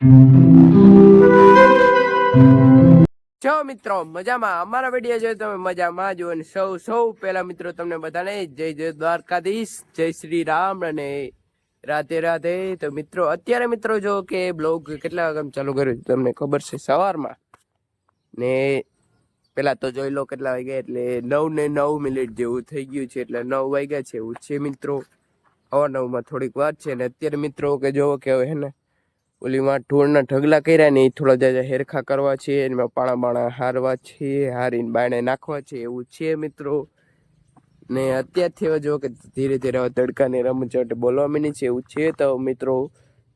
છો મિત્રો મજામાં? અમારા વિડીયો જોઈ તમે મજામાં જો. અને સૌ પહેલા મિત્રો તમને બધાને જય દ્વારકાધીશ, જય શ્રી રામ અને રાધે રાધે. તો મિત્રો અત્યારે મિત્રો જો કે બ્લોગ કેટલા વાગે ચાલુ કર્યું તમને ખબર છે? સવારમાં ને પેલા તો જોઈ લો કેટલા વાગ્યા, એટલે 9:09 જેવું થઈ ગયું છે, એટલે 9 વાગ્યા છે એવું છે મિત્રો. 9:09 થોડીક વાર છે ને અત્યારે મિત્રો કે જોવો કે હવે હે ને ઓલીમાં ઢોળના ઢગલા કર્યા ને એ થોડા જાજા હેરખા કરવા છે, એમાં પાણા હારવા છે, હારીને બાયણે નાખવા છે એવું છે મિત્રો. ને અત્યારથી હવે જો કે ધીરે ધીરે તડકાની રમઝટ બોલવા માંડી છે એવું છે. તો મિત્રો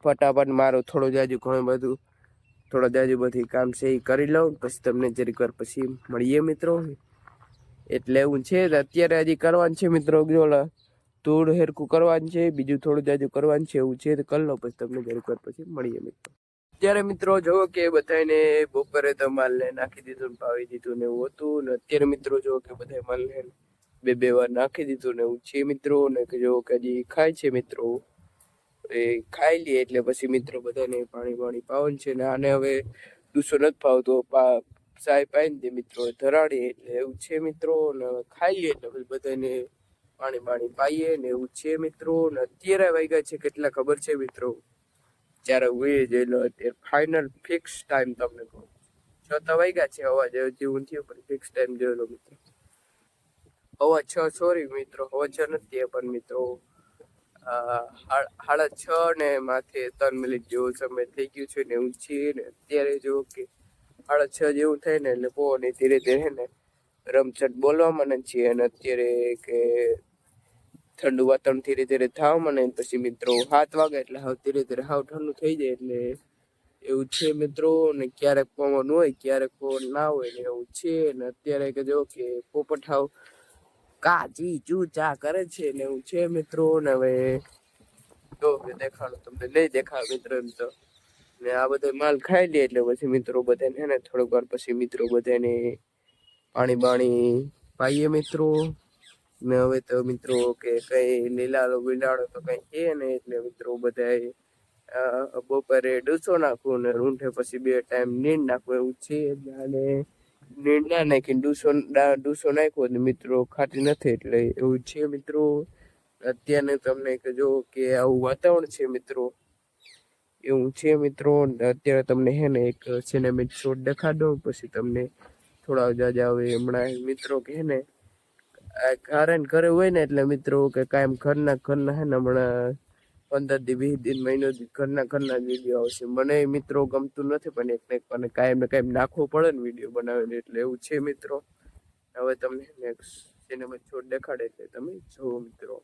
ફટાફટ મારું થોડું જાજુ ઘણું બધું બધી કામ છે એ કરી લઉં, પછી તમને જરીક વાર પછી મળીએ મિત્રો. એટલે એવું છે અત્યારે હજી કરવાનું છે મિત્રો. જોલા થોડું હેરખું કરવાનું છે, બીજું થોડું જાજુ કરવાનું છે એવું છે. તો કરી લો પછી તમને જરીક વાર પછી મળીએ મિત્રો. અત્યારે મિત્રો જોવો કે બધાને બપોરે તો માલને નાખી દીધું ને પાવી દીધું ને એવું હતું. ને અત્યારે મિત્રો જોવો કે બધા માલને બે વાર નાખી દીધું ને એવું છે મિત્રો. ને જોવો કે હજી ખાય છે મિત્રો, એ ખાઈ લઈએ એટલે પછી મિત્રો બધાને પાણી પાવાનું છે. ને આને હવે દૂસો નથી પાવતો, સાય પાઈ દે મિત્રો ધરાડીએ એટલે એવું છે મિત્રો. ને ખાઈ લઈએ એટલે પછી બધાને પાણી પાઈએ ને એવું છે મિત્રો. ને અત્યારે વાગ્યા છે કેટલા ખબર છે મિત્રો? જ્યારે ઉઈ જઈ લો અત્યારે ફાઇનલ ફિક્સ ટાઈમ તમને કહું 6 વાગ્યા છે. અવાજ જેવું થયું પણ ફિક્સ ટાઈમ જોઈ લો મિત્રો. 6:15 સોરી મિત્રો, 6:15 નથી પણ મિત્રો 6:30 ને માથે 3 મિનિટ જેવો સમય થઈ ગયું છે ને એવું છે. ને અત્યારે જો કે 6:30 જેવું થાય ને એટલે પવન ધીરે ધીરે ને રમઝટ બોલવા મને છે. અને અત્યારે કે ઠંડુ વાતાવરણ ધીરે ધીરે થવા મને, પછી મિત્રો 7 વાગે એટલે હાવ ધીરે ધીરે હાવ ઠંડુ થઈ જાય એટલે એવું છે મિત્રો. ને ક્યારેક પવન હોય ક્યારેક પવન ના હોય ને એવું છે. ને અત્યારે કે જો કે પોપટ હાવ કાચી ચૂચા કરે છે ને એવું છે મિત્રો. ને હવે જો દેખાડો તમને નહીં દેખાડ મિત્રો એમ તો. ને આ બધો માલ ખાઈ લે એટલે પછી મિત્રો બધાને હે ને થોડીક વાર પછી મિત્રો બધાને પાણી પાઈએ મિત્રો. ને હવે તો મિત્રો કે કઈ લીલાડો બિલાડો તો કઈ છે ને, એટલે મિત્રો બધા બપોરે ડૂસો નાખવું ને રૂંઠે પછી 2 ટાઈમ નીંદ નાખવું એવું છે. અને નીંદ ના નાખીને ડૂસો નાખ્યો ને મિત્રો ખાટી નથી, એટલે એવું છે મિત્રો. અત્યારે તમને જો કે આવું વાતાવરણ છે મિત્રો, એવું છે મિત્રો. અત્યારે તમને હે ને એક સિનેમેટિક શોટ દેખાડો, પછી તમને થોડા જાજા હવે હમણાં મિત્રો કે હે ને ઘરે હોય ને એટલે મિત્રો કે કાયમ ઘરના હે ને હમણાં 15 દી 20 દિન મહિનો ઘરના જ વિડીયો આવશે. મને મિત્રો ગમતું નથી પણ એક મને કાયમ ને કાયમ નાખવો પડે ને વિડીયો બનાવીને, એટલે એવું છે મિત્રો. હવે તમને નેક્સ્ટ સિનેમેટિક શોટ દેખાડે એટલે તમે જોવો મિત્રો.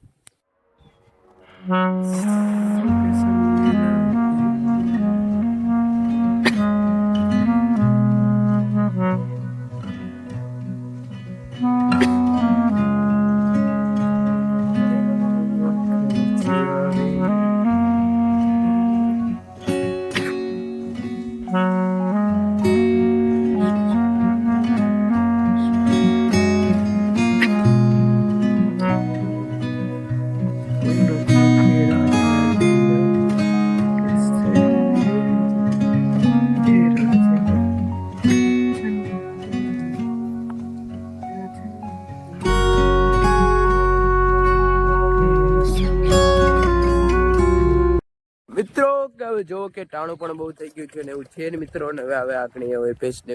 મિત્રો હવે જો કે ટાણું પણ બહુ થઈ ગયું છે ને એવું છે ને મિત્રો. ને હવે આકણી હવે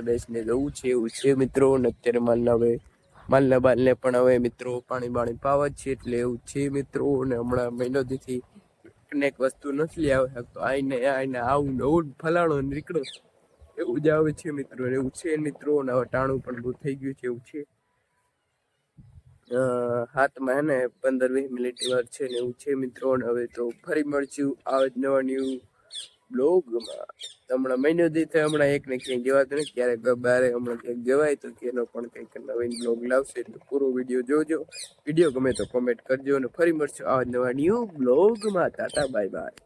બેસને જવું છે એવું છે મિત્રો. ને અત્યારે માલના બાલને પણ હવે મિત્રો પાણી પાવા જ છે, એટલે એવું છે મિત્રો. ને હમણાં મહિનો દીથી એક વસ્તુ નથી આવે તો આઈને આવું નવું ફલાણું નીકળો એવું જ આવે છે મિત્રો, એવું છે મિત્રો. ને હવે ટાણું પણ બહુ થઈ ગયું છે એવું છે. હાથમાં હે ને 15-20 મિનિટની વાર છે ને એવું છે મિત્રો. ને હવે તો ફરી મળશું આ જ નવા ન્યૂ બ્લોગમાં. હમણાં મહિનો દી થાય, હમણાં એક ને ક્યાંય જવાતું નથી. ક્યારેક બારે હમણાં ક્યાંક જવાય તો એનો પણ કંઈક નવીન બ્લોગ લાવશે, એટલે પૂરો વિડીયો જોજો. વિડીયો ગમે તો કોમેન્ટ કરજો અને ફરી મળશું આ નવા ન્યૂ બ્લોગમાં. Tata bye bye.